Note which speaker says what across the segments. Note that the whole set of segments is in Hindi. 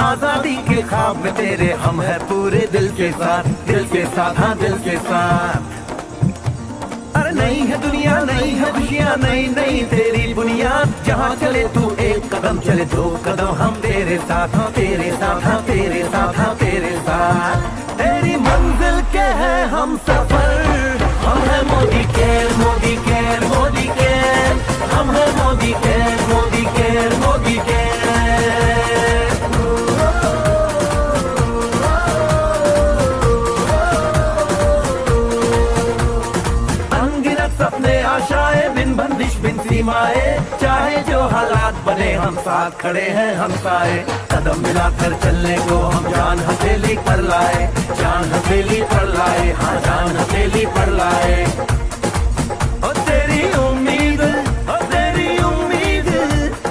Speaker 1: आजादी के ख्वाब में तेरे हम है पूरे दिल के साथ, दिल के साथ, हाँ दिल के साथ। अरे नहीं है दुनिया, नहीं है खुशियाँ, नहीं नहीं तेरी बुनियाद। जहाँ चले तू एक कदम, चले दो कदम, हम तेरे साथ, हाँ तेरे साथ, हाँ तेरे साथ, हाँ तेरे साथ। तेरी मंजिल के हैं हम सफर, हम है Modi care, Modi care, Modi care, हम है Modi care, Modi care, Modi care. सपने आशाएं बिन बंदिश बिन सीमाएं, चाहे जो हालात बने हम साथ खड़े हैं हम साए। कदम मिलाकर चलने को हम जान हथेली पर लाए, जान हथेली पर लाए, हाँ जान हथेली पर लाए। ओ तेरी उम्मीद, ओ तेरी उम्मीद,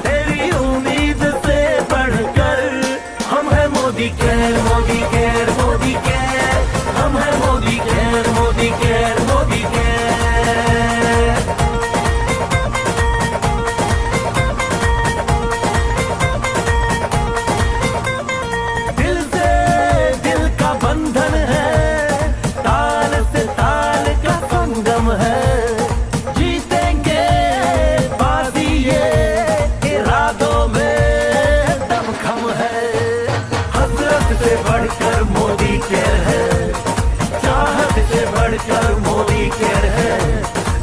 Speaker 1: तेरी उम्मीद से बढ़कर हम है Modi care, Modi care, Modi care, हम है Modi care, Modi care, Modi care. Modi care है,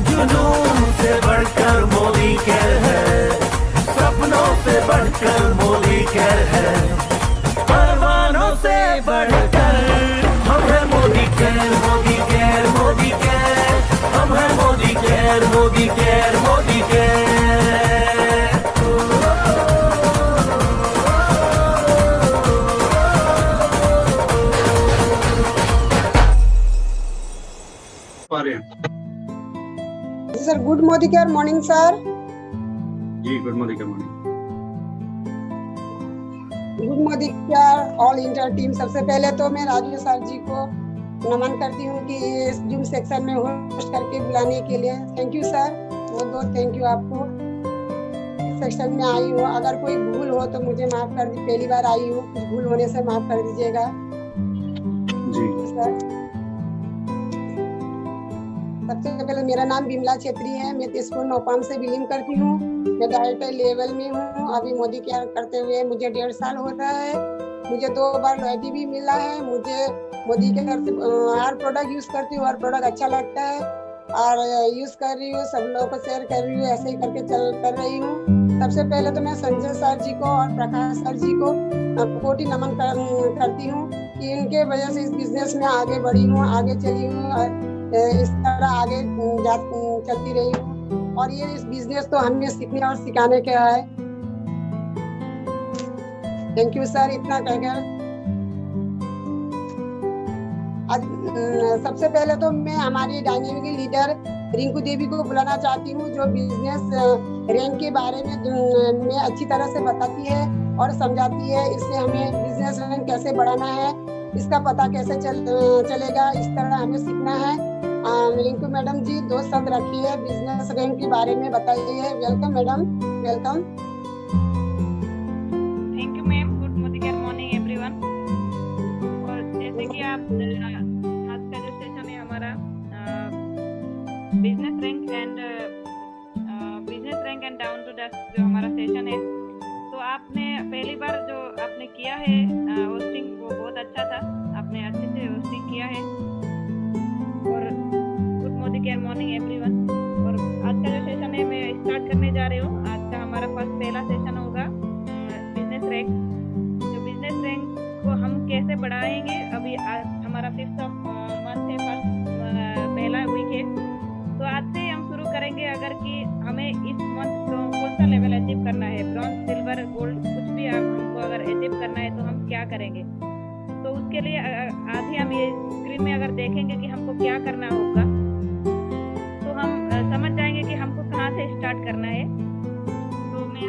Speaker 1: जुनून से बढ़कर मोदी केयर है, सपनों से बढ़कर मोदी केयर है, परवानों से बढ़कर हम है Modi care, Modi care, Modi care, हम है Modi care, Modi care, Modi care.
Speaker 2: Sir good Modi care morning sir.
Speaker 3: जी good Modi care morning.
Speaker 2: Good Modi care all India team. सबसे पहले तो मैं राजू सर जी को नमन करती हूँ कि इस जूम सेक्शन में होस्ट करके बुलाने के लिए। थैंक यू सर, बहुत बहुत थैंक यू आपको। इस सेक्शन में आई हूँ, अगर कोई भूल हो तो मुझे माफ कर दी, पहली बार आई हूँ, कुछ भूल होने से माफ कर दीजिएगा
Speaker 3: जी
Speaker 2: सर। सबसे पहले मेरा नाम बिमला छेत्री है, मैं तेजपुर नौपाम से बिलोंग करती हूँ। मैं डायरेक्टर लेवल में हूँ। अभी मोदी केयर करते हुए मुझे 1.5 साल होता है। मुझे 2 बार लॉयल्टी भी मिला है। मुझे मोदी केयर से हर प्रोडक्ट यूज करती हूँ, हर प्रोडक्ट अच्छा लगता है और यूज कर रही हूँ, सब लोगों को शेयर कर रही हूँ, ऐसे ही करके कर रही हूँ। सबसे पहले तो मैं संजय सर जी को और प्रकाश सर जी को कोटि नमन करती हूँ कि इनके वजह से इस बिजनेस में आगे बढ़ी हूँ, आगे चली हूँ, इस तरह आगे चलती रही हूँ। और ये इस बिजनेस तो हमें सीखने और सिखाने का है। थैंक यू सर, इतना कहकर सबसे पहले तो मैं हमारी डायनेमिक लीडर रिंकू देवी को बुलाना चाहती हूँ, जो बिजनेस रैंक के बारे में अच्छी तरह से बताती है और समझाती है। इससे हमें बिजनेस रैंक कैसे बढ़ाना है, इसका पता कैसे चलेगा, इस तरह हमें सीखना है। रिंकू मैडम जी 2 शब्द रखिए, बिजनेस रैंक के बारे में बताइए। Welcome madam, welcome.
Speaker 4: Thank you ma'am. Good Modi care morning everyone. और जैसे कि आप आज का जो सेशन है हमारा business rank and down to dust जो हमारा सेशन है, तो आपने पहली बार जो आपने किया है होस्टिंग, वो बहुत अच्छा था, आपने अच्छे से होस्टिंग किया है। और good Modi care morning everyone. और आज का जो सेशन है मैं स्टार्ट करने जा रही हूँ। आज का हमारा पहला सेशन होगा बिजनेस रैंक। जो बिजनेस रैंक को हम कैसे बढ़ाएंगे, अभी आज हमारा 5th ऑफ मंथ है, पहला वीक है, तो आज से हम शुरू करेंगे। अगर कि हमें इस मंथ कौन सा लेवल अचीव करना है, ब्रॉन्ज, सिल्वर, गोल्ड, कुछ भी हमको अगर अचीव करना है तो हम क्या करेंगे, तो उसके लिए आज ही हम ये स्क्रीन में अगर देखेंगे कि हमको क्या करना होगा, तो हम समझ जाएंगे कि हमको कहाँ से स्टार्ट करना है। तो मैं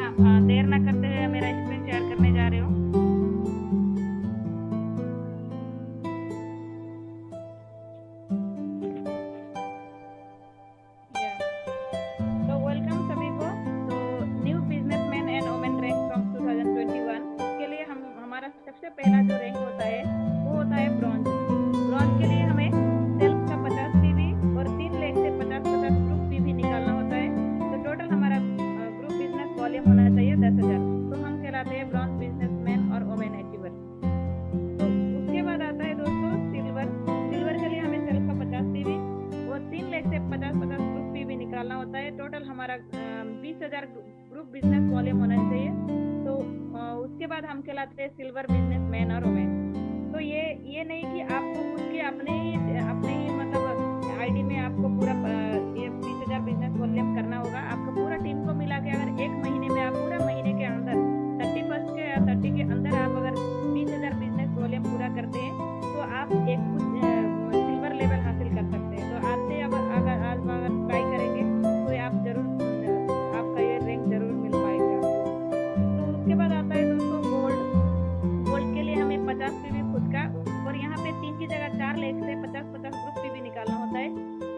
Speaker 4: ग्रुप बिजनेस वॉल्यूम होना चाहिए। तो उसके बाद हम कहलाते हैं सिल्वर बिजनेस मैन और वुमेन। तो ये नहीं कि आपको उसके अपने ही मतलब आईडी में आपको पूरा ये 20,000 बिजनेस वॉल्यूम करना होगा। आपको पूरा टीम को मिला के अगर एक महीने में आप पूरा महीने के अंदर 31 के या 30 के अंदर आप अगर 20,000 बिजनेस वॉल्यूम पूरा करते हैं तो आप एक सिल्वर लेवल हासिल कर सकते हैं। तो आज से अगर ट्राई करेंगे तो आप जरूर आपका ये रैंक जरूर मिल पाएगा। तो उसके बाद आता है दोस्तों गोल्ड के लिए हमें 50 पीवी खुद का, और यहाँ पे 3 की जगह 4 लेख से 50-50 ग्रुप पीवी निकालना होता है।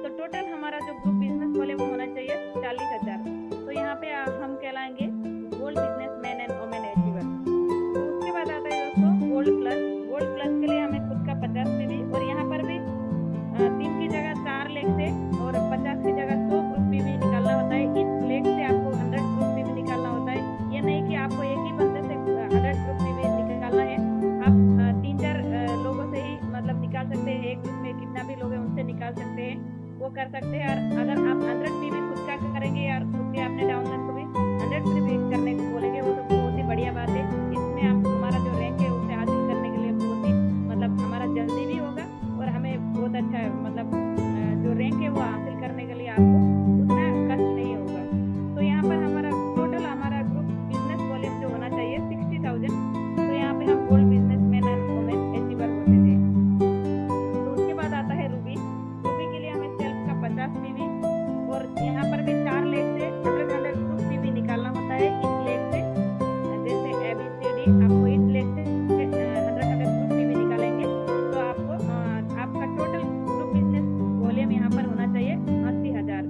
Speaker 4: तो टोटल हमारा जो ग्रुप बिजनेस वॉल्यूम होना चाहिए 40,000। तो यहाँ पे हम कहलाएंगे gold businessman and women achiever. तो उसके बाद आता है दोस्तों गोल्ड प्लस के लिए हमें खुद का 50 पीवी, और यहाँ पर भी 3 की जगह 4 लेख से और 50 की जगह 100 ग्रुप पीवी निकालना होता है। इस लेख से आपको 100 ग्रुप पीवी निकालना होता है। ये नहीं कि आपको एक ही बंदे से 100 ग्रुप पीवी निकालना है। आप 3-4 लोगों से ही मतलब निकाल सकते हैं। एक ग्रुप में कितना भी लोग हैं उनसे निकाल सकते हैं, वो कर सकते हैं। और अगर आप 100 पीवी खुद का करेंगे या खुद के अपने डाउनलाइन को भी 100 पीवी करने को बोलेंगे, वो तो बहुत ही बढ़िया बात है। इसमें आप हमारा जो रैंक है उसे हासिल करने के लिए बहुत ही मतलब हमारा जल्दी भी होगा, और हमें बहुत अच्छा मतलब जो रैंक है वो हासिल करने के लिए आपको उतना कष्ट नहीं होगा। तो यहाँ पर हमारा टोटल हमारा ग्रुप बिजनेस वॉल्यूम जो होना चाहिए 60,000। तो यहाँ पे हम gold businessman and women achiever होते थे। तो उसके बाद आता है रूबी के लिए हमें सेल्फ का 50 पीवी, और यहाँ पर भी 4 लेख से 100 ग्रुप पीवी निकालना होता है। इस लेख से जैसे ABCD आपको इस लेख से 100 ग्रुप पीवी निकालेंगे तो आपको आपका टोटल ग्रुप बिजनेस वॉल्यूम यहाँ पर होना चाहिए 80,000।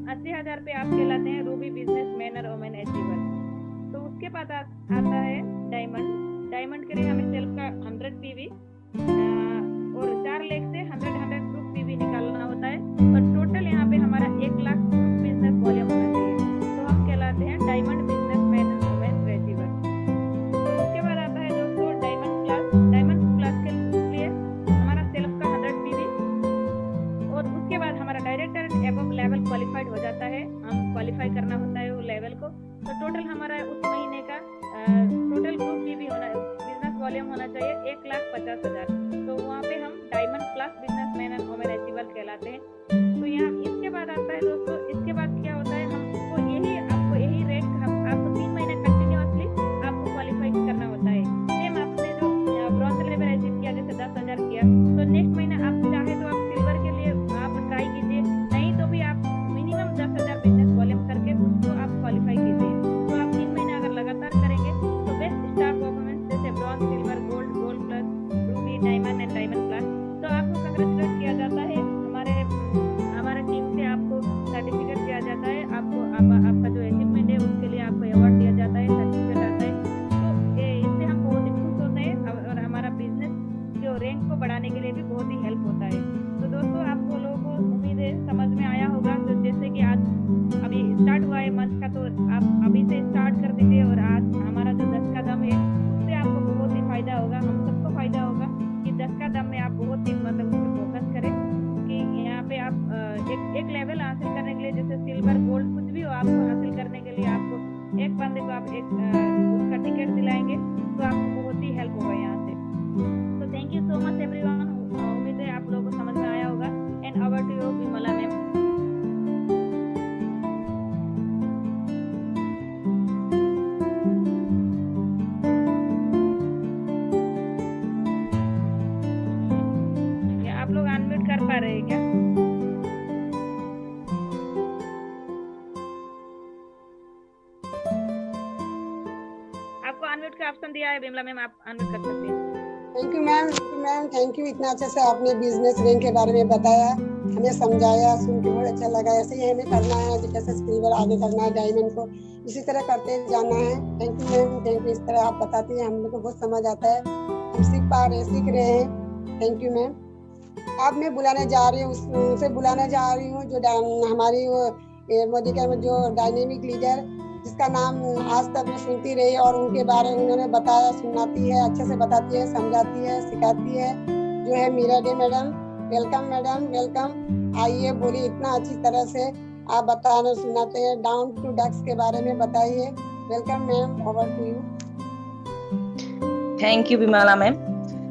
Speaker 4: 80,000 पे आप कहलाते हैं रूबी बिजनेस मैन और वुमेन अचीवर। तो उसके बाद आता है डायमंड के लिए हमें सेल्फ का 100 पीवी और 4 लेख से 100 ग्रुप पीवी निकालना होता है। और टोटल यहाँ पे हमारा 1 लाख बिजनेस वॉल्यूम होना चाहिए। तो हम कहलाते हैं diamond business man and women achiever. उसके बाद आता है दोस्तों डायमंड प्लस के लिए हमारा सेल्फ का 100 पीवी, और उसके बाद हमारा डायरेक्टर एबव लेवल क्वालिफाइड हो जाता है। हम क्वालिफाई करना होता है वो लेवल को। तो टोटल हमारा उस महीने का टोटल ग्रुप पीवी होना बिजनेस वॉल्यूम होना चाहिए 1,50,000। तो वहाँ पे हम diamond plus business man and women achiever कहलाते हैं। तो यहाँ इसके बाद आता है दोस्तों, इसके बाद क्या होता है, आपको यही रैंक आपको 3 महीने कंटिन्यूअसली आपको क्वालिफाई करना होता है। सेम आपने जो ब्रॉन्ज लेवल अचीव किया जैसे 10,000 किया, तो नेक्स्ट महीना आप चाहे तो आप सिल्वर के लिए आप ट्राई कीजिए, नहीं तो भी आप मिनिमम 10,000 बिजनेस वॉल्यूम करके उसको आप क्वालिफाई कीजिए। तो आप 3 महीने अगर लगातार करेंगे तो बेस्ट स्टार परफॉर्मेंस जैसे bronze, silver, gold plus, Ruby, diamond and diamond plus, तो आपको कंग्रेचुलेट किया जाता है। हमारे टीम से आपको सर्टिफिकेट दिया जाता है। आपको आपका जो अचीवमेंट है उसके लिए आपको अवार्ड दिया जाता है, सर्टिफिकेट आता है। तो इससे हम बहुत ही खुश होते हैं, और हमारा बिजनेस जो रैंक को बढ़ाने के लिए भी बहुत ही हेल्प होता है। तो दोस्तों आपको लोगों को उम्मीद है समझ में आया होगा। तो जैसे कि आज अभी स्टार्ट हुआ है मंथ का, तो आप अभी से स्टार्ट कर दीजिए, और आज हमारा जो 10 का दम है उससे आपको बहुत ही फायदा होगा, हम सबको फायदा होगा कि 10 का दम में आप बहुत ही मतलब उस पर फोकस करें कि यहाँ पे आप एक लेवल हासिल करने के लिए जैसे सिल्वर, गोल्ड कुछ भी हो, आपको हासिल करने के लिए आपको एक बंदे को आप एक उसका टिकट दिलाएंगे तो आपको बहुत ही हेल्प होगा यहाँ से। तो thank you so much everyone. उम्मीद है आप लोगों को समझ में आया होगा। And over to you Vimla ma'am. आप लोग अनम्यूट कर पा रहे हैं क्या? आपको अनम्यूट का ऑप्शन दिया है विमला मैम, आप अनम्यूट कर सकते हैं।
Speaker 2: Thank you ma'am, thank you. इतना अच्छे से आपने बिजनेस रैंक के बारे में बताया, हमें समझाया, सुन के बहुत अच्छा लगा। ऐसे ही हमें करना है, जैसे सिल्वर आगे करना है, डायमंड को इसी तरह करते जाना है। Thank you ma'am, thank you. इस तरह आप बताती हैं, हम लोग को बहुत समझ आता है, हम सीख रहे हैं। Thank you ma'am. अब मैं बुलाने जा रही हूँ, उसे बुलाने जा रही हूँ जो हमारी वो मोदी का जो डायनेमिक लीडर, जिसका नाम आज तक मैं सुनती रही, और उनके बारे में उन्होंने बताया, सुनाती है, अच्छे से बताती है, समझाती है, सिखाती है, जो है Meera Dey madam. Welcome madam, welcome. आइए, बोलिए, इतना अच्छी तरह से आप बताना सुनाते हैं, डाउन टू डक्स के बारे में बताइए। Welcome ma'am, over to you.
Speaker 5: Thank you, Bimala ma'am.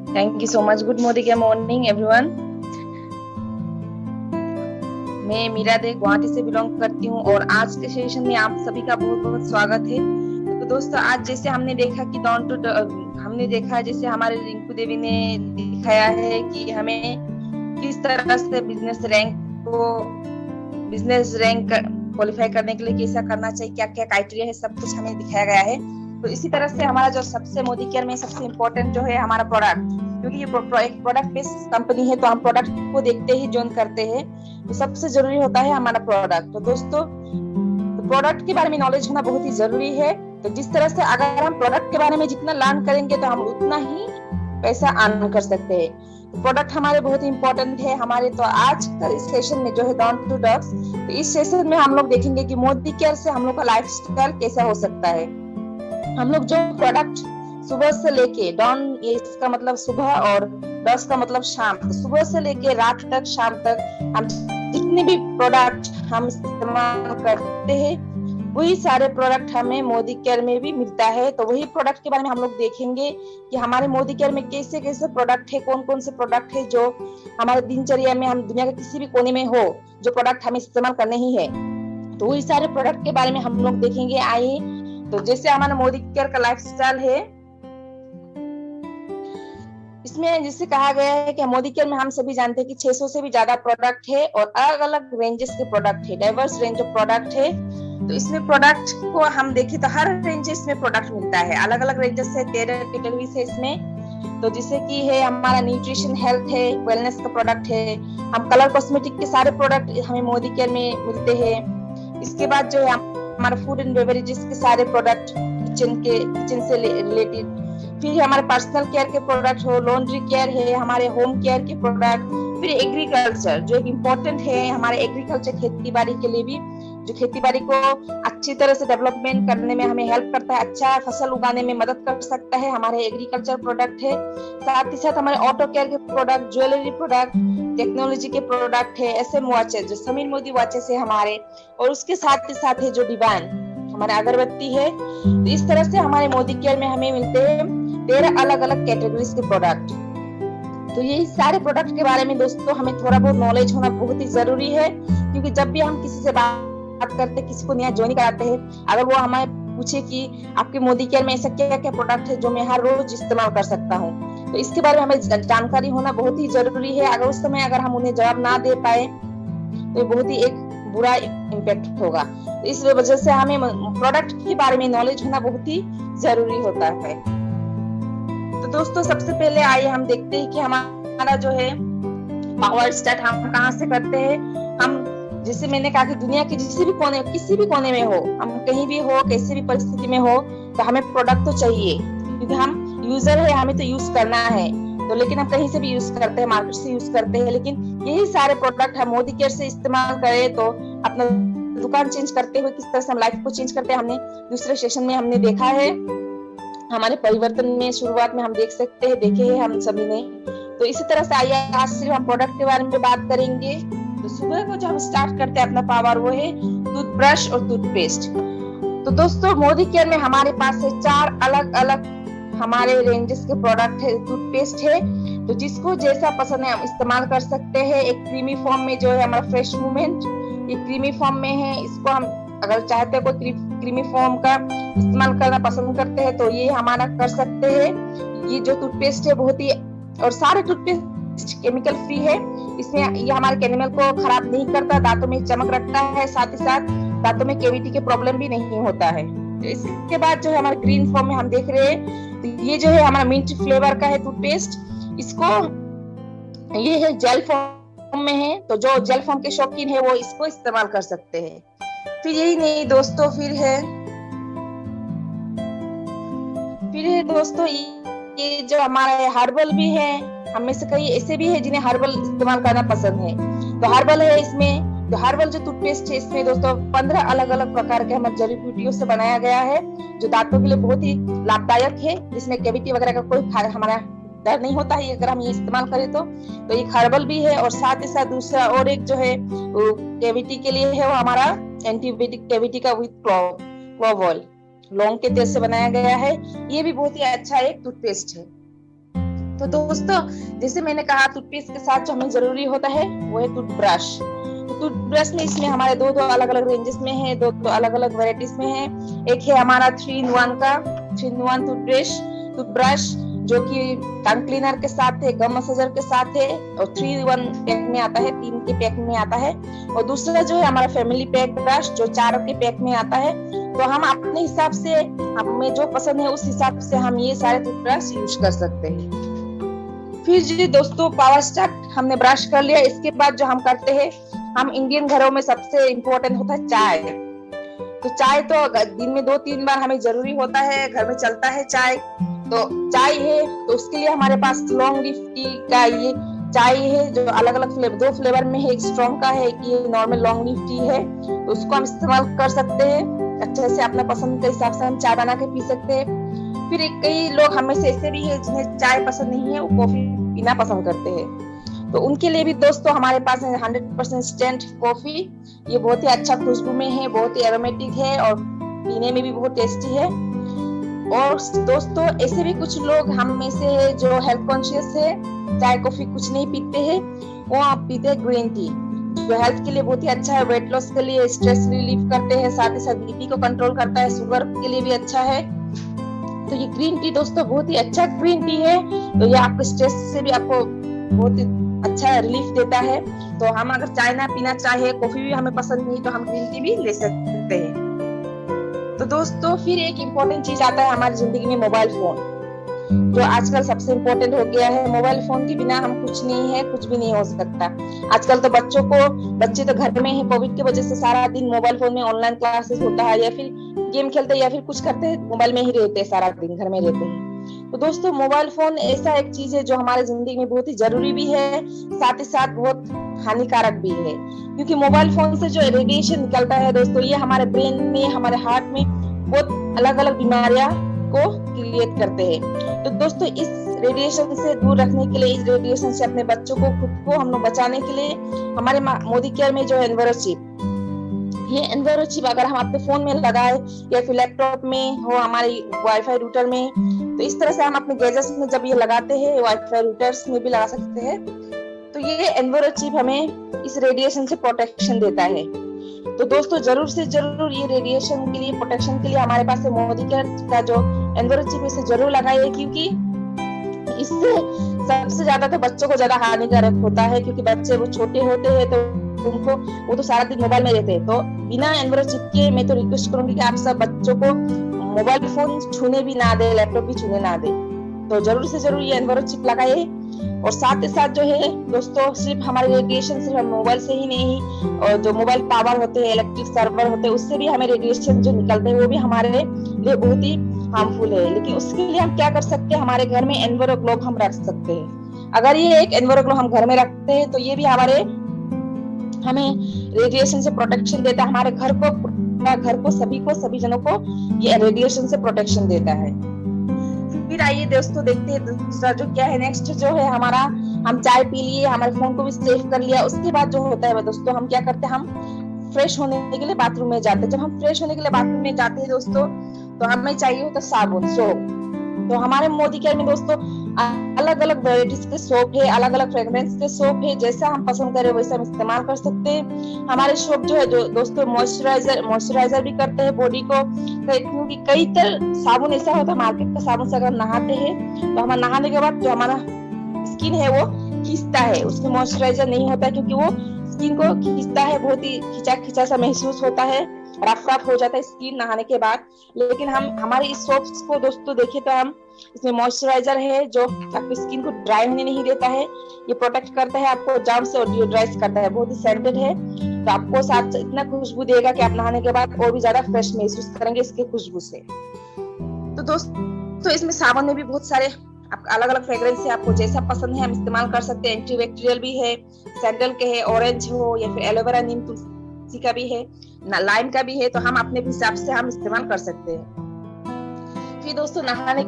Speaker 5: Thank you so much. Good morning, everyone. मैं मीरा दे गुवाहाटी से बिलोंग करती हूँ और आज के सेशन में आप सभी का बहुत बहुत स्वागत है। तो दोस्तों, आज जैसे हमने देखा कि हमने देखा जैसे हमारे रिंकू देवी ने दिखाया है कि हमें किस तरह से बिजनेस रैंक क्वालिफाई करने के लिए कैसा करना चाहिए, क्या क्या क्राइटेरिया है, सब कुछ हमें दिखाया गया है। तो इसी तरह से हमारा जो सबसे मोदी केयर में सबसे इम्पोर्टेंट जो है हमारा प्रोडक्ट, क्योंकि ये एक प्रोडक्ट बेस्ड कंपनी है तो हम प्रोडक्ट को देखते ही ज्वाइन करते हैं। तो सबसे जरूरी होता है हमारा प्रोडक्ट। तो दोस्तों, प्रोडक्ट के बारे में नॉलेज होना बहुत ही जरूरी है। तो जिस तरह से अगर हम प्रोडक्ट के बारे में जितना लर्न करेंगे तो हम उतना ही पैसा अर्न कर सकते हैं। तो प्रोडक्ट हमारे बहुत ही इंपॉर्टेंट है हमारे। तो आज का इस सेशन में जो है डाउन टू डॉक्स, तो इस सेशन में हम लोग देखेंगे कि मोदी केयर से हम लोग का लाइफ स्टाइल कैसा हो सकता है। हम लोग जो प्रोडक्ट सुबह से लेके डाउन, इसका मतलब सुबह और डॉक्स का मतलब शाम, तो सुबह से लेके रात तक, शाम तक हम जितने भी प्रोडक्ट हम इस्तेमाल करते हैं वही सारे प्रोडक्ट हमें मोदी केयर में भी मिलता है। तो वही प्रोडक्ट के बारे में हम लोग देखेंगे कि हमारे मोदी केयर में कैसे कैसे प्रोडक्ट है, कौन कौन से प्रोडक्ट है जो हमारे दिनचर्या में, हम दुनिया के किसी भी कोने में हो, जो प्रोडक्ट हमें इस्तेमाल करने ही है। तो वही सारे प्रोडक्ट के बारे में हम लोग देखेंगे। आइए, तो जैसे हमारा मोदी केयर का लाइफ स्टाइल है, इसमें जिससे कहा गया है कि मोदी केयर में हम सभी जानते हैं कि 600 से भी ज्यादा प्रोडक्ट है और अलग अलग रेंजेस के प्रोडक्ट है, डाइवर्स रेंज ऑफ प्रोडक्ट है। तो इसमें प्रोडक्ट को हम देखें तो हर रेंजेस में प्रोडक्ट मिलता है, अलग अलग रेंजेस से 13 कैटेगरीज है इसमें। तो जैसे कि है हमारा न्यूट्रिशन, हेल्थ है, वेलनेस का प्रोडक्ट है, हम कलर कॉस्मेटिक के सारे प्रोडक्ट हमें मोदी केयर में मिलते हैं। इसके बाद जो है हमारा फूड एंड बेवरेजेस के सारे प्रोडक्ट, किचन से रिलेटेड, फिर हमारे पर्सनल केयर के प्रोडक्ट हो, लॉन्ड्री केयर है, हमारे होम केयर के प्रोडक्ट, फिर एग्रीकल्चर जो एक इम्पोर्टेंट है हमारे एग्रीकल्चर, खेती बाड़ी के लिए भी, जो खेती बाड़ी को अच्छी तरह से डेवलपमेंट करने में हमें हेल्प करता है, अच्छा फसल उगाने में मदद कर सकता है, हमारे एग्रीकल्चर प्रोडक्ट है। साथ ही साथ हमारे ऑटो केयर के प्रोडक्ट, ज्वेलरी प्रोडक्ट, टेक्नोलॉजी के प्रोडक्ट है, SM वॉचेस जो समीर मोदी वॉचेस है हमारे, और उसके साथ ही साथ है जो डिवाइन हमारा अगरबत्ती है। तो इस तरह से हमारे मोदी केयर में हमें मिलते हैं 13 अलग अलग कैटेगरीज के प्रोडक्ट। तो यही सारे प्रोडक्ट के बारे में दोस्तों हमें थोड़ा बहुत नॉलेज होना बहुत ही जरूरी है, क्योंकि जब भी हम किसी से बात करते, किसी को नया ज्वाइन कराते हैं, अगर वो हमें पूछे कि आपके मोदी केयर में ऐसा क्या क्या प्रोडक्ट है जो मैं हर रोज इस्तेमाल कर सकता हूँ, तो इसके बारे में हमें जानकारी होना बहुत ही जरूरी है। अगर उस समय अगर हम उन्हें जवाब ना दे पाए तो बहुत ही एक बुरा इम्पैक्ट होगा। तो इस वजह से हमें प्रोडक्ट के बारे में नॉलेज होना बहुत ही जरूरी होता है। तो दोस्तों, सबसे पहले आइए हम देखते हैं कि हमारा जो है पावर स्टार्ट हम कहाँ से करते हैं। हम जैसे मैंने कहा कि दुनिया के किसी भी कोने में हो, हम कहीं भी हो, कैसी भी परिस्थिति में हो, तो हमें प्रोडक्ट तो चाहिए, क्योंकि हम यूजर है, हमें तो यूज करना है। तो लेकिन हम कहीं से भी यूज करते हैं, मार्केट से यूज करते हैं, लेकिन यही सारे प्रोडक्ट हम मोदी केयर से इस्तेमाल करें तो अपना दुकान चेंज करते हुए किस तरह से हम लाइफ को चेंज करते हैं, हमने दूसरे सेशन में हमने देखा है। हमारे परिवर्तन में शुरुआत में हम देखे हैं हम सभी ने। तो इसी तरह से आइए आज सिर्फ हम प्रोडक्ट के बारे में बात करेंगे। तो सुबह को जो हम स्टार्ट करते हैं अपना पावर, वो है टूथब्रश और टूथपेस्ट। तो दोस्तों, मोदी केयर में हमारे पास है 4 अलग अलग हमारे रेंजेस के प्रोडक्ट है, टूथपेस्ट है। तो जिसको जैसा पसंद है हम इस्तेमाल कर सकते हैं। एक क्रीमी फॉर्म में जो है हमारा फ्रेश मूवमेंट, ये क्रीमी फॉर्म में है, इसको हम अगर चाहते हैं कोई क्रीमी फॉर्म का इस्तेमाल करना पसंद करते हैं तो ये हमारा कर सकते हैं। ये जो टूथपेस्ट है बहुत ही, और सारे टूथपेस्ट केमिकल फ्री है, इसमें ये हमारे कैनिमल को खराब नहीं करता, दांतों में चमक रखता है, साथ ही साथ दांतों में कैविटी के प्रॉब्लम भी नहीं होता है। तो इसके बाद जो है हमारे ग्रीन फॉर्म में हम देख रहे हैं, तो ये जो है हमारा मिंट फ्लेवर का है टूथपेस्ट। इसको ये है जेल फॉर्म में है, तो जो जेल फॉर्म के शौकीन है वो इसको इस्तेमाल कर सकते हैं। फिर यही नहीं दोस्तों, फिर है दोस्तों ये जो हमारा हर्बल भी है, हमें से कई ऐसे भी है जिन्हें हर्बल इस्तेमाल करना पसंद है। तो हर्बल है इसमें, तो हर्बल जो टूथपेस्ट है इसमें दोस्तों 15 अलग अलग प्रकार के हमारे जड़ी बूटियों से बनाया गया है, जो दांतों के लिए बहुत ही लाभदायक है, जिसमें कैविटी वगैरह का कोई हमारा डर नहीं होता है अगर हम ये इस्तेमाल करें तो एक हर्बल भी है। और साथ ही साथ दूसरा और एक जो है कैविटी के लिए है, वो हमारा एंटीबायोटिक कैविटी का विद क्लोव ऑयल। लौंग के तेल से बनाया गया है। ये भी बहुत ही अच्छा एक टूथपेस्ट है। तो दोस्तों जैसे मैंने कहा टूथपेस्ट के साथ जो हमें जरूरी होता है वो है टूथब्रश। तो टूथब्रश में इसमें हमारे दो अलग अलग रेंजेस में है, दो अलग अलग वेराइटीज में है। एक है हमारा 3-in-1 का 3-in-1 टूथब्रश जो कि टंग क्लीनर के साथ है, गम मसाजर के साथ है और 3-in-1 पैक में आता है, 3 के पैक में आता है। और दूसरा जो है हमारा फैमिली पैक ब्रश जो 4 के पैक में आता है। तो हम अपने हिसाब से हमें जो पसंद है उस हिसाब से हम ये सारे टूथब्रश यूज कर सकते हैं। फिर जी दोस्तों पावर स्टॉक हमने ब्रश कर लिया। इसके बाद जो हम करते हैं, हम इंडियन घरों में सबसे इम्पोर्टेंट होता है चाय। तो चाय तो दिन में 2-3 बार हमें जरूरी होता है, घर में चलता है चाय। तो चाय है तो उसके लिए हमारे पास लॉन्ग लीफ टी का ये चाय है जो अलग अलग फ्लेवर, 2 फ्लेवर में है। एक स्ट्रॉन्ग का है, ये नॉर्मल लॉन्ग लीफ टी है। तो उसको हम इस्तेमाल कर सकते हैं अच्छे से, अपना पसंद के हिसाब से हम चाय बना के पी सकते हैं। फिर कई लोग हमें से ऐसे भी है जिन्हें चाय पसंद नहीं है, वो कॉफी पीना पसंद करते हैं। तो उनके लिए भी दोस्तों हमारे पास है 100% इंस्टेंट कॉफी। ये बहुत ही अच्छा खुशबू में है, बहुत ही एरोमेटिक है और पीने में भी बहुत टेस्टी है। और दोस्तों ऐसे भी कुछ लोग हम में से है जो हेल्थ कॉन्शियस है, चाय कॉफी कुछ नहीं पीते हैं, वो आप पीते हैं ग्रीन टी जो हेल्थ के लिए बहुत ही अच्छा है, वेट लॉस के लिए, स्ट्रेस रिलीफ करते हैं, साथ ही साथ बीपी को कंट्रोल करता है, शुगर के लिए भी अच्छा है। तो ये ग्रीन टी दोस्तों बहुत ही अच्छा ग्रीन टी है। तो ये आपको स्ट्रेस से भी आपको बहुत ही अच्छा रिलीफ देता है। तो हम अगर चाय ना पीना चाहे, कॉफी भी हमें पसंद नहीं, तो हम ग्रीन टी भी ले सकते हैं। तो दोस्तों फिर एक इम्पोर्टेंट चीज आता है हमारी जिंदगी में, मोबाइल फोन जो आजकल सबसे इम्पोर्टेंट हो गया है। मोबाइल फोन के बिना हम कुछ नहीं है, कुछ भी नहीं हो सकता। आजकल तो बच्चे तो घर में ही कोविड की वजह से सारा दिन मोबाइल फोन में ऑनलाइन क्लासेस होता है या फिर गेम खेलते या फिर कुछ करते हैं, मोबाइल में ही रहते हैं, सारा दिन घर में रहते हैं। तो दोस्तों मोबाइल फोन ऐसा एक चीज है जो हमारे जिंदगी में बहुत ही जरूरी भी है, साथ ही साथ बहुत हानिकारक भी है। क्योंकि मोबाइल फोन से जो रेडिएशन निकलता है दोस्तों, ये हमारे ब्रेन में, हमारे हार्ट में बहुत अलग अलग बीमारियां को क्रिएट करते हैं। तो दोस्तों इस रेडिएशन से दूर रखने के लिए, इस रेडिएशन से अपने बच्चों को, खुद को हम लोग बचाने के लिए हमारे मोदी केयर में जो एनवायरोचिप, ये एनवायरोचिप अगर हम अपने फोन में लगाए या फिर लैपटॉप में हो, हमारे वाईफाई रूटर में, तो इस तरह से हम अपने गैजेट्स में जब ये लगाते हैं, वाईफाई रूटर्स में भी लगा सकते हैं, तो ये एनवायरोचिप हमें इस रेडिएशन से प्रोटेक्शन देता है। तो दोस्तों जरूर से जरूर ये रेडिएशन के लिए, प्रोटेक्शन के लिए हमारे पास मोदी केयर का जो एनवायरोचिप इसे जरूर लगाइए, क्योंकि इससे सबसे ज्यादा तो बच्चों को ज्यादा हानिकारक होता है। क्योंकि बच्चे वो छोटे होते हैं तो उनको, वो तो सारा दिन मोबाइल में रहते हैं। तो बिना एनवायरोचिप के मैं तो रिक्वेस्ट करूंगी कि आप सब बच्चों को मोबाइल फोन छूने भी ना दे, लैपटॉप भी छूने ना दे। तो जरूर से जरूर ये एनवायरोचिप लगाइए। और साथ ही साथ जो है दोस्तों, सिर्फ हमारे रेडिएशन सिर्फ हम मोबाइल से ही नहीं, और जो मोबाइल टावर होते हैं, इलेक्ट्रिक सर्वर होते हैं, उससे भी हमें रेडिएशन जो निकलते हैं वो भी हमारे लिए बहुत ही हार्मफुल है। लेकिन उसके लिए हम क्या कर सकते हैं, हमारे घर में एनवायरो ग्लोब हम रख सकते हैं। अगर ये एक एनवायरो ग्लोब हम घर में रखते हैं तो ये भी हमें रेडिएशन से प्रोटेक्शन देता है। हमारे घर को सभी जनों को ये रेडिएशन से प्रोटेक्शन देता है। फिर आइए दोस्तों देखते हैं दूसरा जो क्या है। नेक्स्ट जो है हमारा, हम चाय पी लिए, हमारे फोन को भी सेव कर लिया, उसके बाद जो होता है दोस्तों, हम क्या करते हैं, हम फ्रेश होने के लिए बाथरूम में जाते हैं। जब हम फ्रेश होने के लिए बाथरूम में जाते हैं दोस्तों, तो हमें चाहिए होता साबुन, सोप। तो हमारे मोदी केयर में दोस्तों अलग अलग वेराइटीज के सोप है, अलग अलग फ्रेग्रेंस के सोप है, जैसा हम पसंद करें वैसा हम इस्तेमाल कर सकते हैं। हमारे सोप जो है जो दोस्तों मॉइस्चराइजर भी करते हैं बॉडी को। क्योंकि कई तरह साबुन ऐसा होता है, मार्केट का साबुन से अगर नहाते हैं तो हमारे नहाने के बाद जो हमारा स्किन है वो खींचता है, उसमें मॉइस्चराइजर नहीं होता है, क्योंकि वो स्किन को खींचता है, बहुत ही खिंचा सा महसूस होता है, रफ हो जाता है स्किन नहाने के बाद। लेकिन हम हमारे इस सोप्स को दोस्तों देखें तो हम इसमें मॉइस्चराइजर है जो आपकी स्किन को ड्राई होने नहीं देता है, ये प्रोटेक्ट करता है आपको जर्म से और डिओड्राइज करता है, बहुत ही सेंटेड है। तो आपको साथ इतना खुशबू देगा कि आप नहाने के बाद और भी ज्यादा फ्रेश महसूस करेंगे इसके खुशबू से। तो दोस्तों इसमें साबुन में भी बहुत सारे अलग अलग फ्रेग्रेंस है, आपको जैसा पसंद है हम इस्तेमाल कर सकते हैं। एंटीबैक्टीरियल भी है, सैंडल के है, ऑरेंज हो या फिर एलोवेरा, नीम तुलसी का भी है, लाइम का भी है, तो हम अपने हिसाब से हम इस्तेमाल कर सकते हैं। फिर दोस्तों नहाने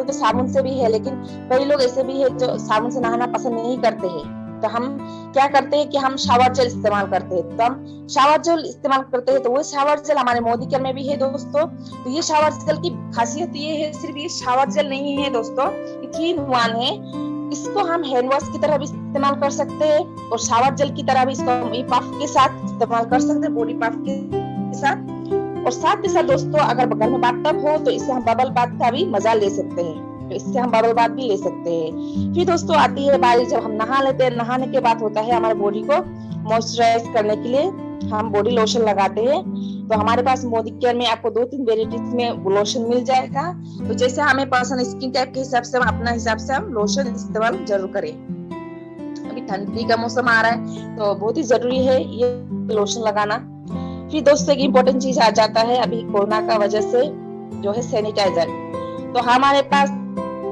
Speaker 5: तो साबुन से भी है, लेकिन कई लोग ऐसे भी है जो साबुन से नहाना पसंद नहीं करते हैं। तो हम क्या करते हैं कि हम शावर जेल इस्तेमाल करते हैं। तो हम शावर जेल इस्तेमाल करते हैं, तो वो शावर जेल हमारे मोदी केयर में भी है दोस्तों। तो ये शावर जेल की खासियत ये है, सिर्फ ये शावर जेल नहीं है दोस्तों, ये 3 in 1 है। इसको हम हैंड वॉश की तरह भी इस्तेमाल कर सकते हैं और शावर जेल की तरह भी इसको हम पफ के साथ इस्तेमाल कर सकते हैं, बॉडी पफ के साथ। और साथ ही साथ दोस्तों, अगर घर में बाथटब हो तो इससे हम बबल बाथ का भी मजा ले सकते हैं, तो इससे हम बबल बाथ भी ले सकते हैं। फिर दोस्तों आती है बारी जब हम नहा लेते हैं। नहाने के बाद होता है हमारे बॉडी को मॉइस्चराइज करने के लिए हम बॉडी लोशन लगाते हैं। तो हमारे पास मोदी केयर में आपको 2-3 वेराइटीज में लोशन मिल जाएगा। तो जैसे हमें पर्सनल स्किन टाइप के हिसाब से हम अपना हिसाब से हम लोशन इस्तेमाल जरूर करें। अभी ठंडी का मौसम आ रहा है तो बहुत ही जरूरी है ये लोशन लगाना। फिर दोस्तों एक इम्पोर्टेंट चीज आ जाता है अभी कोरोना का वजह से, जो है सैनिटाइजर। तो हमारे पास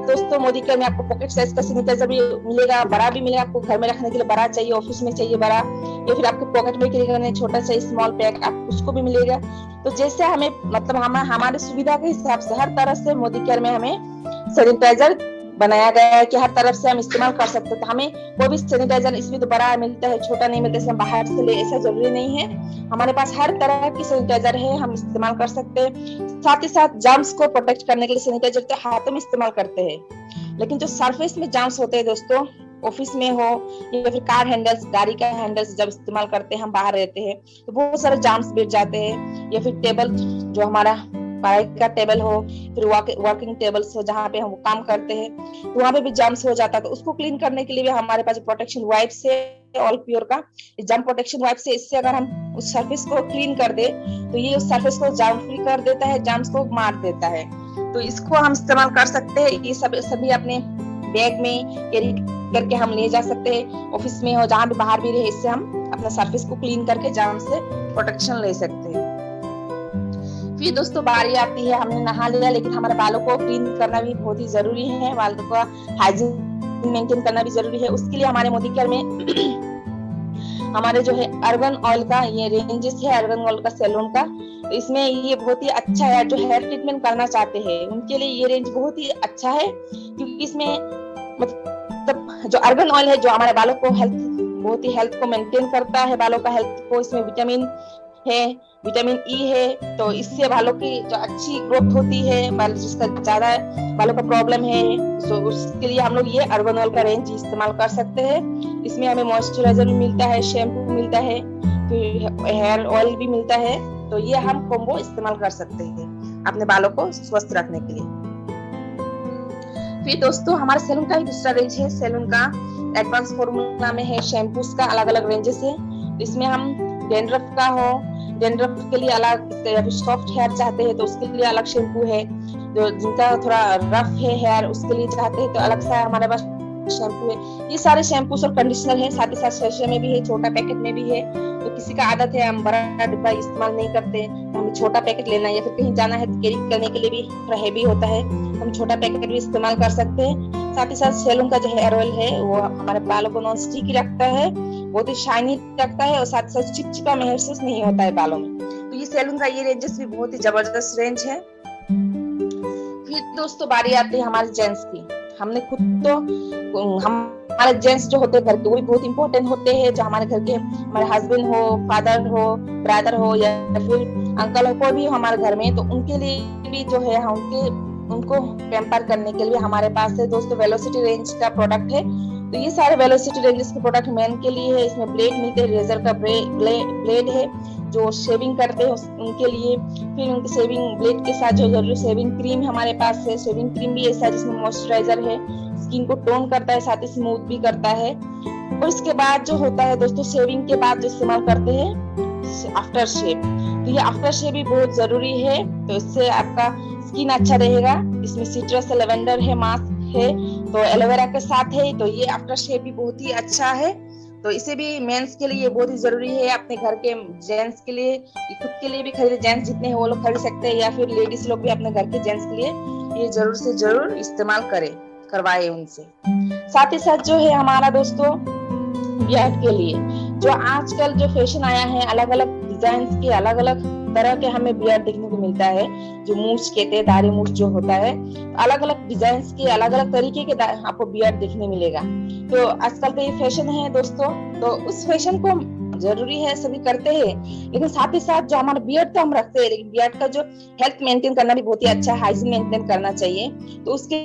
Speaker 5: दोस्तों मोदी केयर में आपको पॉकेट साइज का सैनिटाइजर भी मिलेगा, बड़ा भी मिलेगा। आपको घर में रखने के लिए बड़ा चाहिए, ऑफिस में चाहिए बड़ा, या फिर आपके पॉकेट में करने छोटा चाहिए स्मॉल पैक, आप उसको भी मिलेगा। तो जैसे हमें मतलब हमारे सुविधा के हिसाब से हर तरह से मोदी केयर में हमें सैनिटाइजर बनाया गया है कि हर तरफ से हम इस्तेमाल कर सकते हैं। तो हमें कोई भी सैनिटाइजर इसमें तो बड़ा मिलता है, छोटा नहीं मिलता है, हम बाहर से ले, ऐसा जरूरी नहीं है। हमारे पास हर तरह की सैनिटाइजर है, हम इस्तेमाल कर सकते हैं। साथ ही साथ जर्म्स को प्रोटेक्ट करने के लिए सैनिटाइजर तो हाथों में इस्तेमाल करते हैं, लेकिन जो सरफेस में जर्म्स होते हैं दोस्तों, ऑफिस में हो या फिर कार हैंडल्स, गाड़ी का हैंडल्स जब इस्तेमाल करते हैं, हम बाहर रहते हैं तो बहुत सारे जर्म्स बैठ जाते हैं। या फिर टेबल जो हमारा पढ़ाई का टेबल हो, फिर वर्किंग टेबल्स हो जहाँ पे हम काम करते हैं, तो वहाँ पे भी जर्म्स हो जाता है। तो उसको क्लीन करने के लिए भी हमारे पास प्रोटेक्शन वाइप्स है ऑल प्योर का, जर्म प्रोटेक्शन वाइप से, इससे अगर हम उस सरफेस को क्लीन कर दे तो ये उस सरफेस को जर्म फ्री कर देता है, जर्म्स को मार देता है। तो इसको हम इस्तेमाल कर सकते हैं। ये सभी अपने बैग में कैरी करके हम ले जा सकते हैं, ऑफिस में हो जहाँ भी बाहर भी रहे, इससे हम अपना सरफेस को क्लीन करके जर्म से प्रोटेक्शन ले सकते हैं। फिर दोस्तों बारी आती है, हमने नहा लिया लेकिन हमारे बालों को क्लीन करना भी बहुत ही जरूरी है, बालों का हाइजीन मेंटेन करना भी जरूरी है। उसके लिए हमारे मोदी केयर में हमारे जो है अर्गन ऑयल का ये रेंजेस है, अर्गन ऑयल का सैलून का। तो इसमें ये बहुत ही अच्छा है, जो हेयर ट्रीटमेंट करना चाहते हैं उनके लिए ये रेंज बहुत ही अच्छा है, क्योंकि इसमें मतलब जो अर्गन ऑयल है जो हमारे बालों को बहुत ही हेल्थ को मेंटेन करता है, बालों का हेल्थ को, इसमें विटामिन है, विटामिन ई है। तो इससे बालों की जो अच्छी ग्रोथ होती है, बाल जिसका ज्यादा बालों का प्रॉब्लम है, तो उसके लिए हम लोग ये अर्गन ऑयल का रेंज इस्तेमाल कर सकते हैं। इसमें हमें मॉइस्चराइजर भी मिलता है, शैम्पू मिलता है, फिर हेयर ऑयल भी मिलता है। तो ये हम कॉम्बो इस्तेमाल कर सकते हैं अपने बालों को स्वस्थ रखने के लिए। फिर दोस्तों हमारे सैलून का ही दूसरा रेंज है, सैलून का एडवांस फॉर्मूला में है, शैम्पूस का अलग अलग रेंजेस है। इसमें हम डैंड्रफ का हो, डैंड्रफ के लिए अलग, या फिर सॉफ्ट हेयर चाहते हैं तो उसके लिए अलग शैम्पू है, जो जिनका थोड़ा रफ है हेयर उसके लिए चाहते हैं तो अलग सा हमारे पास शैम्पू है। ये सारे शैम्पूस और कंडीशनर है, साथ ही साथ सैशे में भी है, छोटा पैकेट में भी है। तो किसी का आदत है हम बड़ा डिब्बा इस्तेमाल नहीं करते, हमें छोटा पैकेट लेना है, या फिर कहीं जाना है तो कैरी करने के लिए भी थोड़ा हैवी होता है, हम छोटा पैकेट भी इस्तेमाल कर सकते हैं। साथ ही साथ सैलून का जो हेयर ऑयल है वो हमारे बालों को नॉन स्टिकी रखता है, बहुत ही शाइनी रखता है, और साथ ही साथ चिपचिपा महसूस नहीं होता है बालों में। तो ये सैलून का ये रेंजेस भी बहुत ही जबरदस्त रेंज है। फिर दोस्तों बारी आती है हमारे जेंट्स की। हमने खुद तो हमारे जेंट्स जो होते हैं घर के, वो भी बहुत इंपॉर्टेंट होते हैं, जो हमारे घर के हमारे हस्बैंड हो, फादर हो, ब्रदर हो, या फिर अंकल हो, कोई भी हो हमारे घर में, तो उनके लिए भी जो है उनको पैम्पर करने के लिए हमारे पास है दोस्तों वेलोसिटी रेंज का प्रोडक्ट है। तो ये सारे वेलोसिटी रेंज के प्रोडक्ट मेन के लिए है। इसमें ब्लेड मिलते हैं, रेजर का ब्लेड है जो शेविंग करते हैं उनके लिए। फिर उनके शेविंग ब्लेड के साथ जो जरूरी शेविंग क्रीम हमारे पास है, शेविंग क्रीम भी ऐसा जिसमें मॉइस्चराइजर है, स्किन को टोन करता है, साथ ही स्मूथ भी करता है। और इसके बाद जो होता है दोस्तों, शेविंग के बाद जो इस्तेमाल करते हैं आफ्टर शेव, तो ये आफ्टर शेव भी बहुत जरूरी है। तो इससे आपका स्किन अच्छा रहेगा। इसमें सिट्रस लेवेंडर है, मास्क है, तो एलोवेरा के साथ है, तो ये आफ्टर शेव भी बहुत ही अच्छा है। तो इसे भी मेंस के लिए बहुत ही जरूरी है, अपने घर के जेंट्स के लिए, खुद के लिए भी खरीदे, जेंट्स जितने हैं वो लोग खरीद सकते हैं, या फिर लेडीज लोग भी अपने घर के जेंट्स के लिए ये जरूर से जरूर इस्तेमाल करवाए उनसे। साथ ही साथ जो है हमारा दोस्तों बियर्ड के लिए, जो आजकल जो फैशन आया है, अलग अलग डिजाइन के अलग अलग तरह के हमें बियर्ड देखने को मिलता है। जो मूछ कहते हैं, दाढ़ी मूछ जो होता है, अलग अलग डिजाइन के अलग अलग तरीके के आपको बियर्ड देखने मिलेगा। तो आजकल तो ये फैशन है दोस्तों, तो उस फैशन को जरूरी है सभी करते हैं, लेकिन साथ ही साथ जो हमारा बियर्ड तो हम रखते हैं, लेकिन बियर्ड का जो हेल्थ मेंटेन करना भी बहुत ही अच्छा, हाइजीन मेंटेन करना चाहिए। तो उसके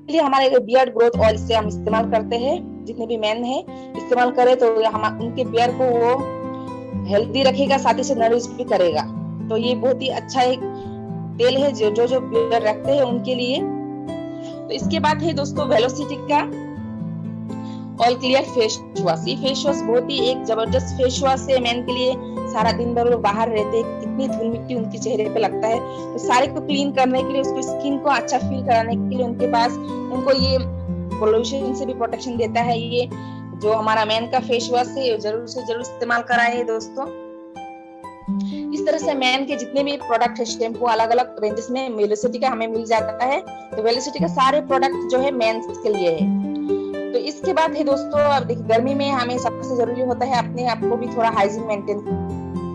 Speaker 5: लिए हमारे बियर्ड ग्रोथ ऑयल से हम इस्तेमाल करते हैं, जितने भी मैन है इस्तेमाल करें तो हम उनके बियर्ड को वो हेल्दी रखेगा, साथ ही से नरिश भी करेगा। तो ये बहुत ही अच्छा एक तेल है जो बियर्ड रखते हैं उनके लिए। तो इसके बाद है दोस्तों वेलोसिटी का ऑल क्लियर फेस वॉश। ये फेस वॉश बहुत ही एक जबरदस्त फेस वॉश है मैन के लिए। सारा दिन भर वो बाहर रहते हैं, कितनी धूल मिट्टी उनके चेहरे पे लगता है, तो सारे को क्लीन करने के लिए, उसको स्किन को अच्छा फील कराने के लिए उनके पास उनको ये पोल्यूशन से भी प्रोटेक्शन देता है। ये जो हमारा मैन का फेस वॉश है जरूर से जरूर इस्तेमाल कराए दोस्तों। इस तरह से मैन के जितने भी प्रोडक्ट है शैम्पू अलग अलग रेंजेस में वेलोसिटी का हमें मिल जाता है। तो वेलोसिटी का सारे प्रोडक्ट जो है मेन के लिए है। तो इसके बाद है दोस्तों, अब देखिए गर्मी में हमें सबसे जरूरी होता है अपने आप को भी थोड़ा हाइजीन मेंटेन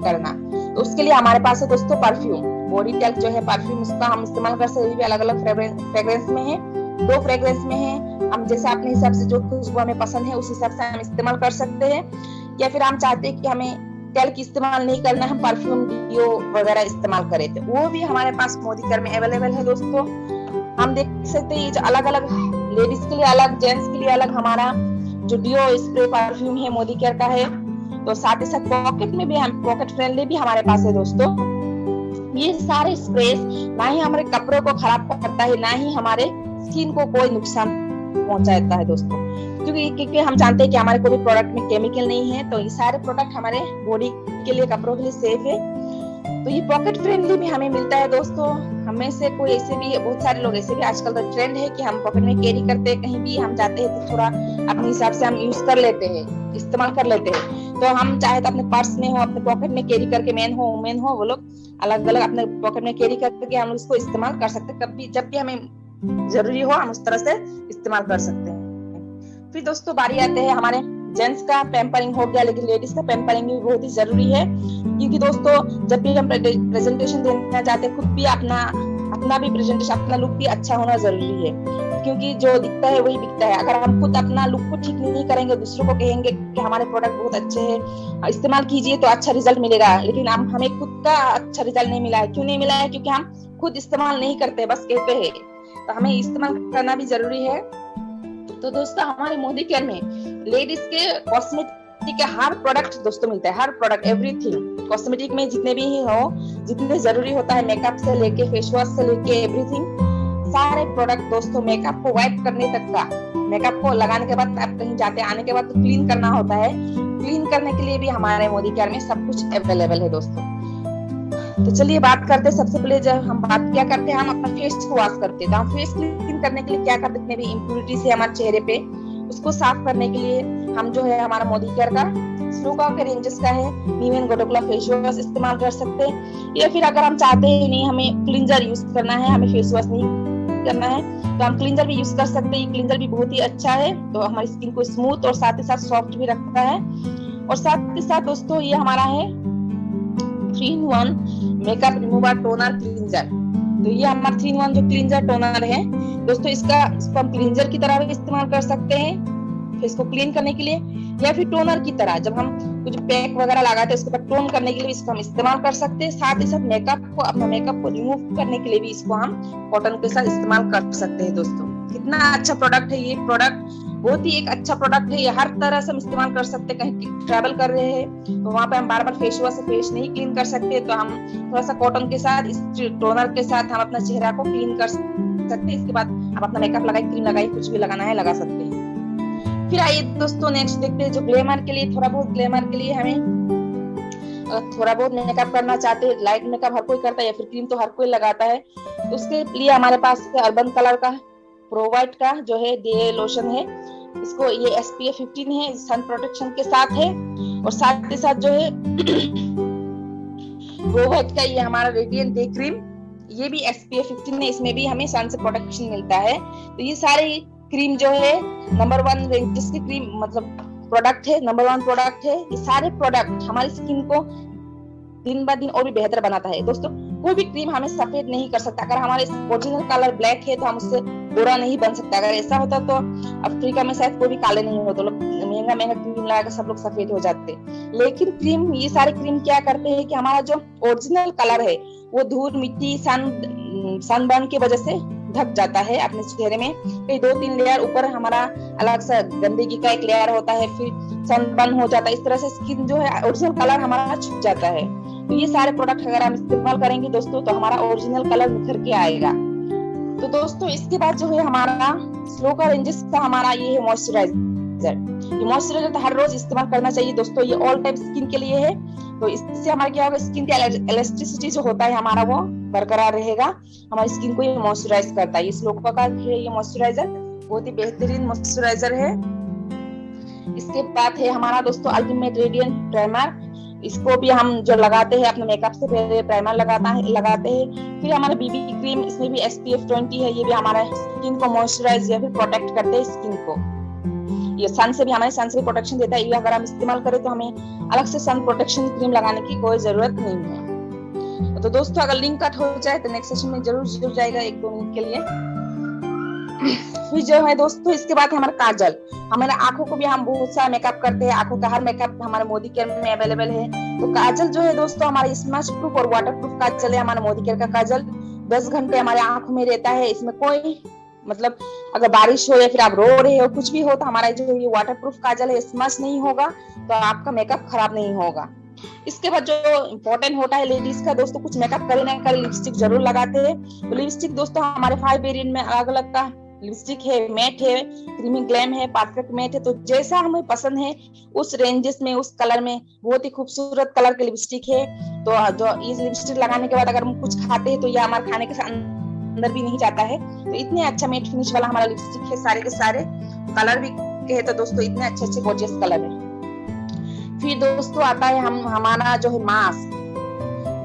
Speaker 5: करना। तो उसके लिए हमारे पास है दोस्तों परफ्यूम, बॉडी टैल्क जो है परफ्यूम, उसका हम इस्तेमाल कर सकते हैं। अलग अलग फ्रेग्रेंस में है, 2 फ्रेग्रेंस में है। हम जैसे अपने हिसाब से जो खुशबू हमें पसंद है उस हिसाब से हम इस्तेमाल कर सकते हैं। या फिर हम चाहते हैं कि हमें टैल्क इस्तेमाल नहीं करना, हम परफ्यूम डियो वगैरह इस्तेमाल करें, तो वो भी हमारे पास मोदीकेयर में अवेलेबल है दोस्तों। हम देख सकते हैं ये जो अलग अलग लेडीज के लिए अलग, जेंट्स के लिए अलग हमारा जो डियो स्प्रे परफ्यूम है मोदीकेयर का है। तो साथ ही साथ पॉकेट में भी हम पॉकेट फ्रेंडली भी हमारे पास है दोस्तों। ये सारे स्प्रे ना ही हमारे कपड़ों को खराब करता है, ना ही हमारे स्किन को कोई नुकसान पहुंचाता है दोस्तों, क्योंकि हम जानते हैं कि हमारे कोई भी प्रोडक्ट में केमिकल नहीं है। तो ये सारे प्रोडक्ट हमारे बॉडी के लिए, कपड़ों के लिए सेफ है। तो ये पॉकेट फ्रेंडली भी हमें मिलता है दोस्तों। हमें से कोई ऐसे भी, बहुत सारे लोग ऐसे भी आजकल तो ट्रेंड है कि हम पॉकेट में कैरी करते हैं, कहीं भी हम जाते हैं तो थोड़ा अपने हिसाब से हम यूज कर लेते हैं, इस्तेमाल कर लेते हैं। तो हम चाहे तो अपने पर्स में हो, अपने पॉकेट में कैरी करके, मैन हो वुमेन हो, वो लोग अलग अलग अपने पॉकेट में कैरी करके हम उसको इस्तेमाल कर सकते हैं। कभी जब भी हमें जरूरी हो हम उस तरह से इस्तेमाल कर सकते हैं। फिर दोस्तों बारी आते हैं हमारे जेंट्स का पैम्परिंग हो गया, लेकिन लेडीज का पैम्परिंग भी बहुत ही जरूरी है। क्योंकि दोस्तों जब भी हम प्रेजेंटेशन देना चाहते हैं, खुद भी अपना भी प्रेजेंटेशन, अपना लुक भी अच्छा होना जरूरी है, क्योंकि जो दिखता है वही बिकता है। अगर हम खुद अपना लुक को ठीक नहीं करेंगे, दूसरों को कहेंगे कि हमारे प्रोडक्ट बहुत अच्छे हैं, इस्तेमाल कीजिए तो अच्छा रिजल्ट मिलेगा, लेकिन हमें खुद का अच्छा रिजल्ट नहीं मिला है। क्यों नहीं मिला है? क्योंकि हम खुद इस्तेमाल नहीं करते, बस कहते हैं। तो हमें इस्तेमाल करना भी जरूरी है। तो दोस्तों हमारे मोदीकेयर में लेडीज के कॉस्मेटिक के हर प्रोडक्ट दोस्तों मिलता है, हर प्रोडक्ट, एवरीथिंग। कॉस्मेटिक में जितने भी हो, जितने जरूरी होता है, मेकअप से लेके फेस वॉश से लेके एवरीथिंग, सारे प्रोडक्ट दोस्तों। मेकअप को वाइप करने तक का, मेकअप को लगाने के बाद आप कहीं जाते आने के बाद तो क्लीन करना होता है, क्लीन करने के लिए भी हमारे मोदीकेयर में सब कुछ अवेलेबल है दोस्तों। तो चलिए बात करते हैं। सबसे पहले जब हम बात क्या करते हैं, हम अपना फेस को वॉश करते हैं। तो हम फेस क्लीन करने के लिए क्या करते हैं, जितने भी इम्प्यूरिटीज है हमारे चेहरे पे, उसको साफ करने के लिए हम जो है हमारा मोदीकेयर का स्लोका के रेंजेस का है नीम गोडोकोला फेस वॉश इस्तेमाल कर सकते हैं। या फिर अगर हम चाहते हैं नहीं हमें क्लींजर यूज करना है, हमें फेस वॉश नहीं करना है, तो हम क्लींजर भी यूज कर सकते हैं। ये क्लींजर भी बहुत ही अच्छा है, तो हमारी स्किन को स्मूथ और साथ ही साथ सॉफ्ट भी रखता है। और साथ ही साथ दोस्तों ये हमारा है 3-in-1 makeup remover toner cleanser. तो ये हमारा 3-in-1 जो क्लींजर टोनर है दोस्तों, इसको हम क्लींजर की तरह भी इस्तेमाल कर सकते हैं फेस को क्लीन करने के लिए, या फिर टोनर की तरह जब हम कुछ पैक वगैरह लगाते हैं उसके बाद टोन करने के लिए इसको हम इस्तेमाल कर सकते हैं। साथ ही साथ अपना मेकअप को रिमूव करने के लिए भी इसको हम कॉटन के साथ इस्तेमाल कर सकते हैं दोस्तों। कितना अच्छा प्रोडक्ट है ये प्रोडक्ट, बहुत ही एक अच्छा प्रोडक्ट है। ये हर तरह से हम इस्तेमाल कर सकते हैं। कहीं ट्रैवल कर रहे हैं तो वहां पे हम बार बार फेस वॉश से फेस नहीं क्लीन कर सकते, तो हम थोड़ा सा कॉटन के साथ, इस टोनर के साथ हम अपना चेहरा को क्लीन कर सकते हैं। इसके बाद आप अपना मेकअप लगाए, क्रीम लगाए, कुछ भी लगाना है लगा सकते हैं। फिर आइए दोस्तों नेक्स्ट देखते हैं, जो ग्लैमर के लिए, थोड़ा बहुत ग्लैमर के लिए हमें थोड़ा बहुत मेकअप करना चाहते हैं, लाइट मेकअप हर कोई करता है या फिर क्रीम तो हर कोई लगाता है, तो उसके लिए हमारे पास अर्बन कलर का प्रोवाइड का जो है डे लोशन है। इसको ये SPF 15 है, सन प्रोटेक्शन के साथ है। और साथ ही साथ जो है प्रोवाइड का ये हमारा रेडिएंट डे क्रीम, ये भी SPF 15 है, इसमें भी हमें सन से प्रोटेक्शन मिलता है। तो ये सारे क्रीम जो है नंबर 1 रेंजेस की क्रीम मतलब प्रोडक्ट है, नंबर 1 प्रोडक्ट है। ये सारे प्रोडक्ट हमारी स्किन को दिन ब दिन और भी बेहतर बनाता है। दोस्तों कोई भी क्रीम हमें सफेद नहीं कर सकता। अगर हमारे ओरिजिनल कलर ब्लैक है तो हम उससे गोरा नहीं बन सकता। अगर ऐसा होता तो अफ्रीका में शायद कोई भी काले नहीं होते, लोग महंगा महंगा क्रीम लगा कर सब लोग सफेद हो जाते। लेकिन क्रीम, ये सारे क्रीम क्या करते हैं कि हमारा जो ओरिजिनल कलर है वो धूल मिट्टी सनबर्न की वजह से ढक जाता है अपने चेहरे में। फिर 2-3 लेयर ऊपर हमारा अलग सा गंदगी का एक लेयर होता है, फिर सनबर्न हो जाता है। इस तरह से स्किन जो है ओरिजिनल कलर हमारा छुप जाता है। तो ये सारे प्रोडक्ट अगर हम इस्तेमाल करेंगे दोस्तों तो हमारा ओरिजिनल कलर निखर के आएगा। तो दोस्तों इसके बाद जो है हमारा स्लोका रेंजेस का हमारा ये है मॉइस्चराइजर। ये मॉइस्चराइजर तो हर रोज इस्तेमाल करना चाहिए दोस्तों। ये ऑल टाइप स्किन के लिए है। तो इससे हमारा क्या होगा, स्किन का इलास्टिसिटी जो होता है हमारा वो बरकरार रहेगा। हमारी स्किन को ये मॉइस्चराइज करता है। ये स्लोका का है ये मॉइस्चराइजर, बहुत ही बेहतरीन मॉइस्चराइजर है। इसके बाद है हमारा दोस्तों अल्टीमेट रेडिएंट प्राइमर। इसको भी हम जो लगाते हैं अपने मेकअप से पहले प्राइमर लगाते हैं। फिर हमारा बीबी क्रीम, इसमें भी SPF 20 है। ये भी हमारा स्किन को मॉइस्चराइज या फिर प्रोटेक्ट करते हैं स्किन को। ये सन से भी हमारे सन से प्रोटेक्शन देता है। ये अगर हम इस्तेमाल करें तो हमें अलग से सन प्रोटेक्शन क्रीम लगाने की कोई जरूरत नहीं है। तो दोस्तों अगर लिंक कट हो जाए तो नेक्स्ट सेशन में जरूर जुड़ जाएगा 1-2 मिनट के लिए। फिर जो है दोस्तों इसके बाद है हमारा काजल। हमारे आंखों को भी हम बहुत सारा मेकअप करते हैं। आंखों का हर मेकअप हमारे मोदी केयर में अवेलेबल है। तो काजल जो है दोस्तों हमारा स्मच प्रूफ और वाटर प्रूफ काजल है। हमारा मोदी केयर का काजल 10 घंटे हमारे आंखों में रहता है। इसमें कोई मतलब अगर बारिश हो या फिर आप रो रहे हो कुछ भी हो तो हमारा जो ये वाटर प्रूफ काजल है स्मच नहीं होगा, तो आपका मेकअप खराब नहीं होगा। इसके बाद जो इम्पोर्टेंट होता है लेडीज का दोस्तों, कुछ मेकअप करे ना करे लिपस्टिक जरूर लगाते हैं। तो लिपस्टिक दोस्तों हमारे 5 वेरिएंट में अलग अलग का लिपस्टिक है। मैट है, क्रीमी ग्लैम है, परफेक्ट मैट है। तो जैसा हमें पसंद है उस रेंजेस में, उस कलर में बहुत ही खूबसूरत कलर के लिपस्टिक है। तो जो इस लिपस्टिक लगाने के बाद अगर हम कुछ खाते हैं तो यह हमारे खाने के अंदर भी नहीं जाता है। तो इतने अच्छा मैट फिनिश वाला हमारा लिपस्टिक है। सारे के सारे कलर भी कहे तो दोस्तों इतने अच्छे अच्छे गॉर्जियस कलर है। फिर दोस्तों आता है हमारा जो है मास्क।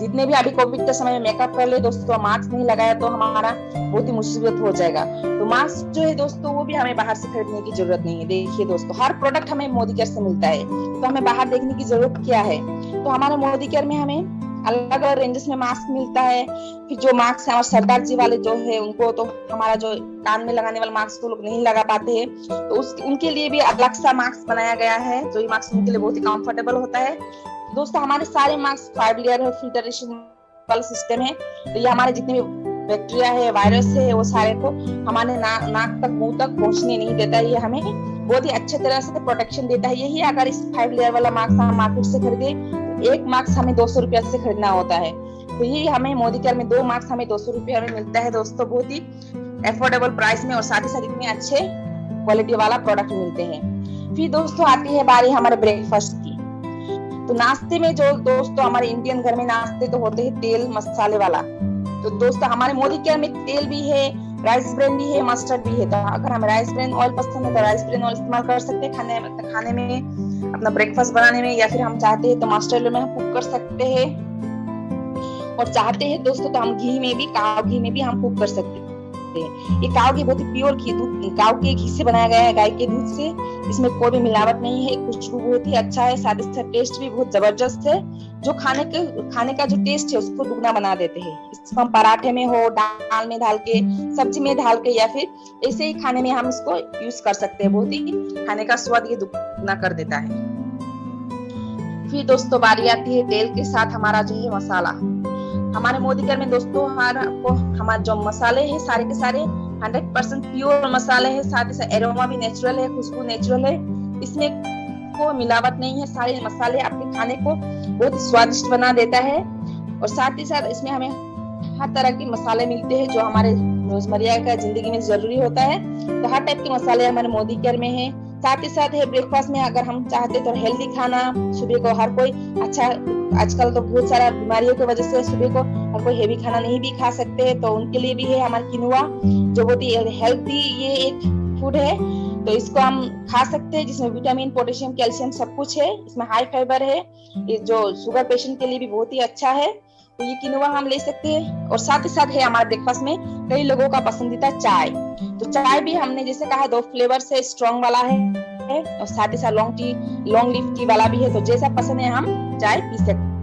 Speaker 5: जितने भी अभी कोविड के समय में मेकअप कर ले दोस्तों, मास्क नहीं लगाया तो हमारा बहुत ही मुसीबत हो जाएगा। तो मास्क जो है दोस्तों वो भी हमें बाहर से खरीदने की जरूरत नहीं है। देखिए दोस्तों हर प्रोडक्ट हमें मोदी केयर से मिलता है, तो हमें बाहर देखने की जरूरत क्या है। तो हमारे मोदी केयर में हमें अलग अलग रेंजेस में मास्क मिलता है। फिर जो मास्क है हमारे सरदार जी वाले जो है उनको तो हमारा जो कान में लगाने वाला मास्क वो लोग नहीं लगा पाते हैं, तो उनके लिए भी अलग सा मास्क बनाया गया है। जो ये मास्क उनके लिए बहुत ही कंफर्टेबल होता है। दोस्तों हमारे सारे मास्क 5 लेयर है, फिल्टरेशन वाला सिस्टम है। तो ये हमारे जितने भी बैक्टीरिया है, वायरस है, वो सारे को हमारे नाक तक, मुंह तक पहुंचने नहीं देता है। ये हमें बहुत ही अच्छे तरह से प्रोटेक्शन देता है। यही अगर इस 5 लेयर वाला मास्क हम मार्केट से खरीदे, एक मास्क हमें 200 रुपया से खरीदना होता है। तो ये हमें मोदी केयर में 2 मास्क हमें 200 रुपया में मिलता है दोस्तों, बहुत ही अफोर्डेबल प्राइस में, और साथ ही साथ इतने अच्छे क्वालिटी वाला प्रोडक्ट मिलते हैं। फिर दोस्तों आती है बारी हमारे ब्रेकफास्ट की। तो नाश्ते में जो दोस्तों हमारे इंडियन घर में नाश्ते तो होते हैं तेल मसाले वाला। तो दोस्तों हमारे मोदी केयर में तेल भी है, राइस ब्रेन भी है, मस्टर्ड भी है। तो अगर हमें राइस ब्रेन ऑयल पसंद है तो राइस ब्रेन ऑयल इस्तेमाल कर सकते हैं खाने में, अपना ब्रेकफास्ट बनाने में, या फिर हम चाहते हैं तो मस्टर्ड में हम कुक कर सकते हैं, और चाहते हैं दोस्तों तो हम घी में भी, काव घी में भी हम कुक कर सकते हैं। ये काव घी बहुत ही प्योर घी, काव के घी से बनाया गया है, गाय के दूध से। इसमें कोई भी मिलावट नहीं है। खुशबू बहुत ही अच्छा है, साथ ही साथ टेस्ट भी बहुत जबरदस्त है, जो खाने का जो टेस्ट है उसको दुगना बना देते हैं। इसको हम पराठे में हो, दाल में डाल के, सब्जी में डाल के, या फिर ऐसे ही खाने में हम इसको यूज कर सकते हैं। बहुत ही खाने का स्वाद ये दुगना कर देता है। फिर दोस्तों बारी आती है तेल के साथ हमारा जो है मसाला। हमारे मोदी केयर में दोस्तों हमारे जो मसाले हैं सारे के सारे 100% प्योर मसाले हैं। साथ ही साथ एरोमा भी नेचुरल है, खुशबू नेचुरल है, इसमें कोई मिलावट नहीं है। सारे मसाले आपके खाने को बहुत ही स्वादिष्ट बना देता है। और साथ ही साथ इसमें हमें हर तरह के मसाले मिलते हैं जो हमारे रोजमर्रा का जिंदगी में जरूरी होता है। तो हर टाइप के मसाले हमारे मोदी केयर में है। साथ ही साथ है ब्रेकफास्ट में अगर हम चाहते तो हेल्दी खाना, सुबह को हर कोई अच्छा, आजकल तो बहुत सारा बीमारियों की वजह से सुबह को हर कोई हेवी खाना नहीं भी खा सकते हैं, तो उनके लिए भी है हमारा किनुआ, जो बहुत ही हेल्दी ये एक फूड है। तो इसको हम खा सकते हैं, जिसमें विटामिन, पोटेशियम, कैल्शियम सब कुछ है। इसमें हाई फाइबर है, ये जो शुगर पेशेंट के लिए भी बहुत ही अच्छा है। तो ये किनुआ हम ले सकते हैं। और साथ ही साथ है हमारे ब्रेकफास्ट में कई लोगों का पसंदीदा चाय। तो चाय भी हमने जैसे कहा 2 फ्लेवर से स्ट्रॉन्ग वाला है, और साथ ही साथ लॉन्ग लीफ टी वाला भी है। तो जैसा पसंद है हम चाय पी सकते हैं।